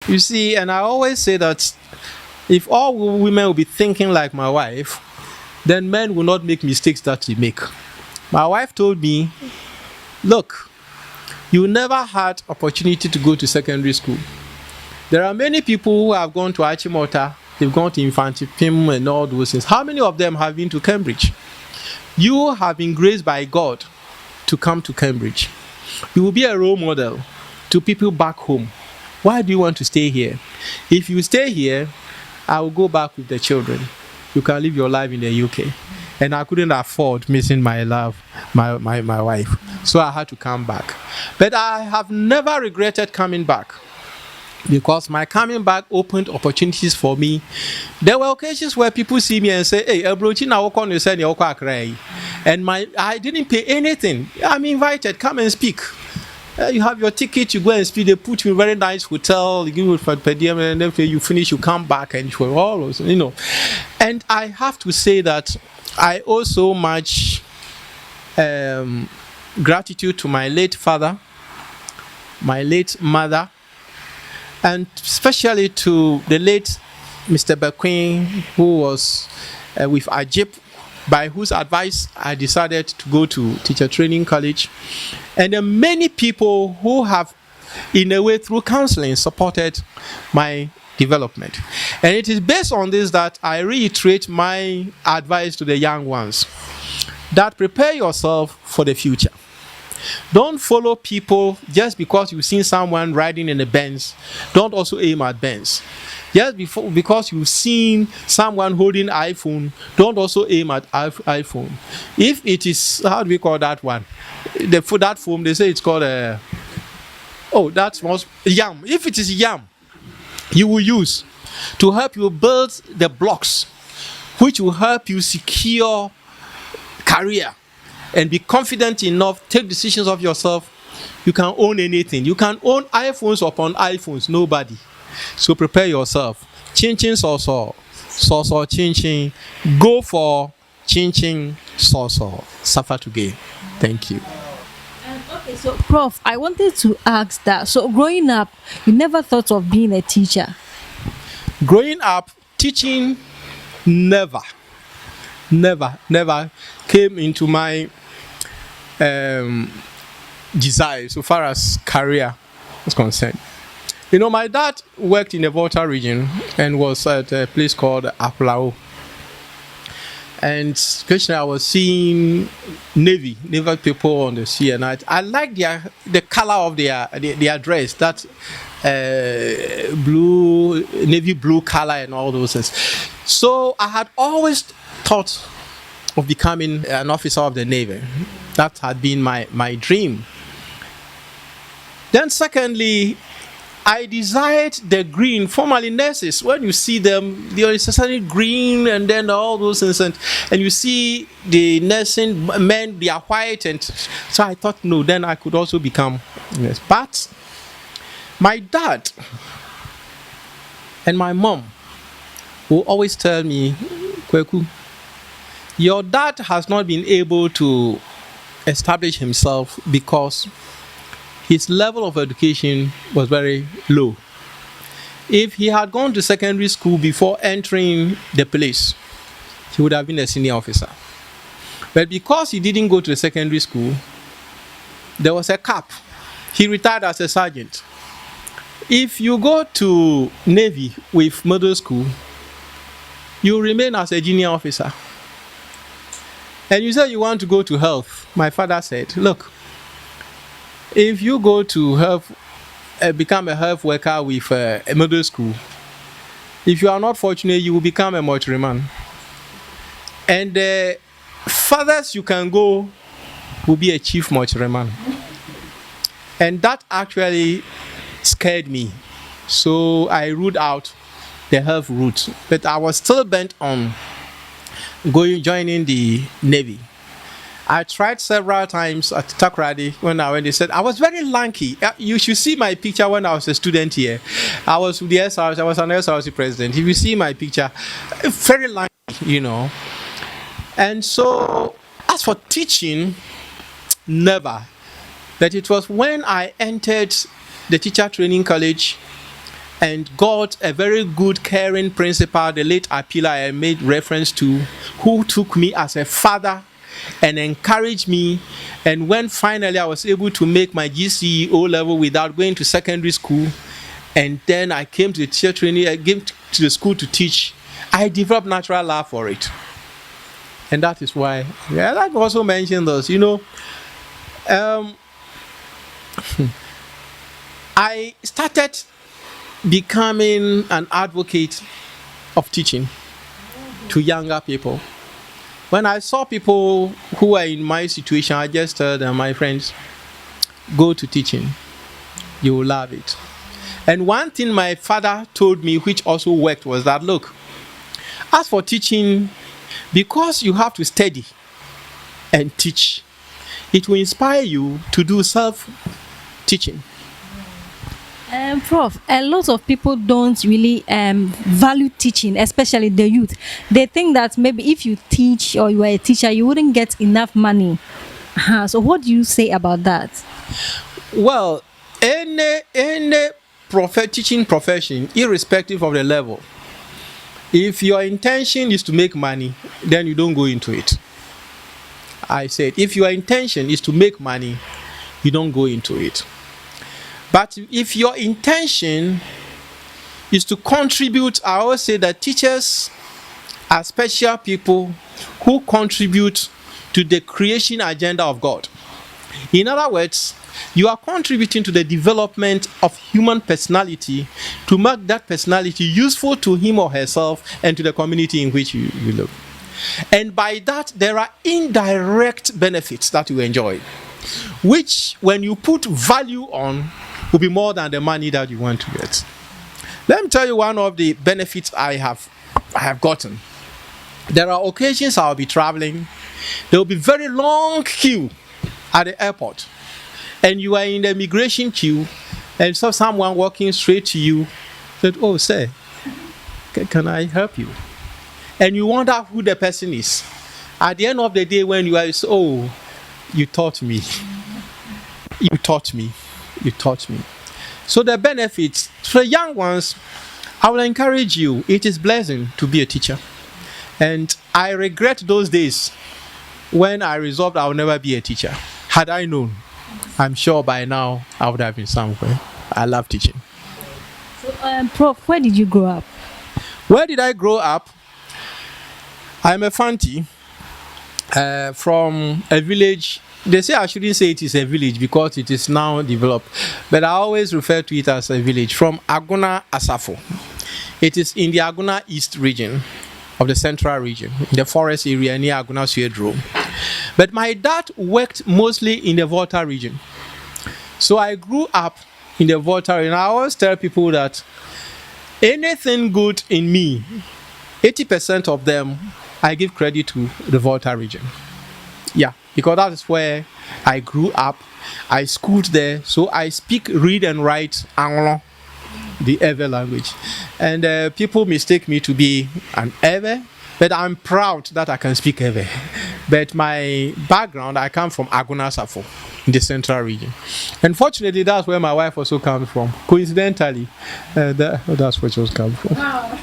You see, and I always say that if all women will be thinking like my wife, then men will not make mistakes that we make. My wife told me, look, you never had opportunity to go to secondary school. There are many people who have gone to Achimota, they've gone to Infante Pim and all those things. How many of them have been to Cambridge? You have been graced by God to come to Cambridge. You will be a role model to people back home. Why do you want to stay here? If you stay here, I will go back with the children. You can live your life in the UK. And I couldn't afford missing my wife. So I had to come back. But I have never regretted coming back, because my coming back opened opportunities for me. There were occasions where people see me and say, hey, and I didn't pay anything. I'm invited, come and speak. You have your ticket, you go and speak. They put you in a very nice hotel, you give you for per diem, and then you finish, you come back, and you all those, And I have to say that I owe so much gratitude to my late father, my late mother, and especially to the late Mr. Bequin, who was with Ajip, by whose advice I decided to go to teacher training college. And there are many people who have, in a way, through counseling, supported my development. And it is based on this that I reiterate my advice to the young ones, that prepare yourself for the future. Don't follow people just because you've seen someone riding in a Benz. Don't also aim at Benz. Just because you've seen someone holding iPhone, don't also aim at iPhone. If it is, how do we call that one? For that phone, they say it's called that's yam. If it is yam, you will use to help you build the blocks, which will help you secure career and be confident enough, take decisions of yourself. You can own anything. You can own iPhones upon iPhones. Nobody. So prepare yourself. Chin chin so chin chin. Go for chin chin so suffer to gain. Thank you. Okay, so Prof, I wanted to ask that. So growing up, you never thought of being a teacher? Growing up, teaching never came into my desire so far as career was concerned. My dad worked in the Volta region and was at a place called Aplao. And occasionally I was seeing naval people on the sea, and I like the color of their dress, that blue, navy blue color and all those things. So I had always thought of becoming an officer of the Navy. That had been my dream. Then secondly, I desired the green, formerly nurses. When you see them, they are necessarily green, and then all those things. And you see the nursing men, they are white. And so I thought, no, then I could also become a nurse. But my dad and my mom will always tell me, Kweku, your dad has not been able to establish himself because his level of education was very low. If he had gone to secondary school before entering the place, he would have been a senior officer. But because he didn't go to the secondary school, there was a cap. He retired as a sergeant. If you go to Navy with middle school, you remain as a junior officer. And you say you want to go to health. My father said, look, if you go to health, become a health worker with a middle school, if you are not fortunate, you will become a mortuary. And the furthest you can go will be a chief mortuary. And that actually scared me. So I ruled out the health route. But I was still bent on joining the Navy. I tried several times at Takrady when they said I was very lanky. You should see my picture when I was a student here. I was with the SRC, I was an SRC president. If you see my picture, very lanky, And so, as for teaching, never. But it was when I entered the teacher training college and got a very good, caring principal, the late Apila I made reference to, who took me as a father and encouraged me. And when finally I was able to make my GCE O level without going to secondary school, and then I came to the teacher training, I came to the school to teach, I developed natural love for it. And that is why, yeah, I like also mention those, I started becoming an advocate of teaching to younger people. When I saw people who are in my situation, I just told them, my friends, go to teaching. You will love it. And one thing my father told me, which also worked, was that, look, as for teaching, because you have to study and teach, it will inspire you to do self-teaching. Prof, a lot of people don't really value teaching, especially the youth. They think that maybe if you teach or you are a teacher, you wouldn't get enough money. So what do you say about that? Well, any teaching profession, irrespective of the level, if your intention is to make money, then you don't go into it. I said, if your intention is to make money, you don't go into it. But if your intention is to contribute, I always say that teachers are special people who contribute to the creation agenda of God. In other words, you are contributing to the development of human personality to make that personality useful to him or herself and to the community in which you live. And by that, there are indirect benefits that you enjoy, which when you put value on, will be more than the money that you want to get. Let me tell you one of the benefits I have gotten. There are occasions I'll be traveling. There will be very long queue at the airport, and you are in the immigration queue, and so someone walking straight to you said, "Oh, sir, can I help you?" And you wonder who the person is. At the end of the day, when you are, "Oh, you taught me. You taught me. You taught me." So the benefits for young ones, I will encourage you. It is blessing to be a teacher, and I regret those days when I resolved I will never be a teacher. Had I known, I'm sure by now I would have been somewhere. I love teaching. So, Prof, where did you grow up? Where did I grow up? I'm a Fanti from a village. They say I shouldn't say it is a village because it is now developed, but I always refer to it as a village, from Aguna Asafo. It is in the Aguna East region of the central region, in the forest area near Aguna Suedro. But my dad worked mostly in the Volta region. So I grew up in the Volta region. I always tell people that anything good in me, 80% of them, I give credit to the Volta region. Yeah, because that is where I grew up. I schooled there, so I speak, read, and write Anglo, the Ewe language. And people mistake me to be an Ewe, but I'm proud that I can speak Ewe. But my background, I come from Aguna Safo, in the central region. Unfortunately, that's where my wife also comes from. Coincidentally, that's where she was coming from. Wow.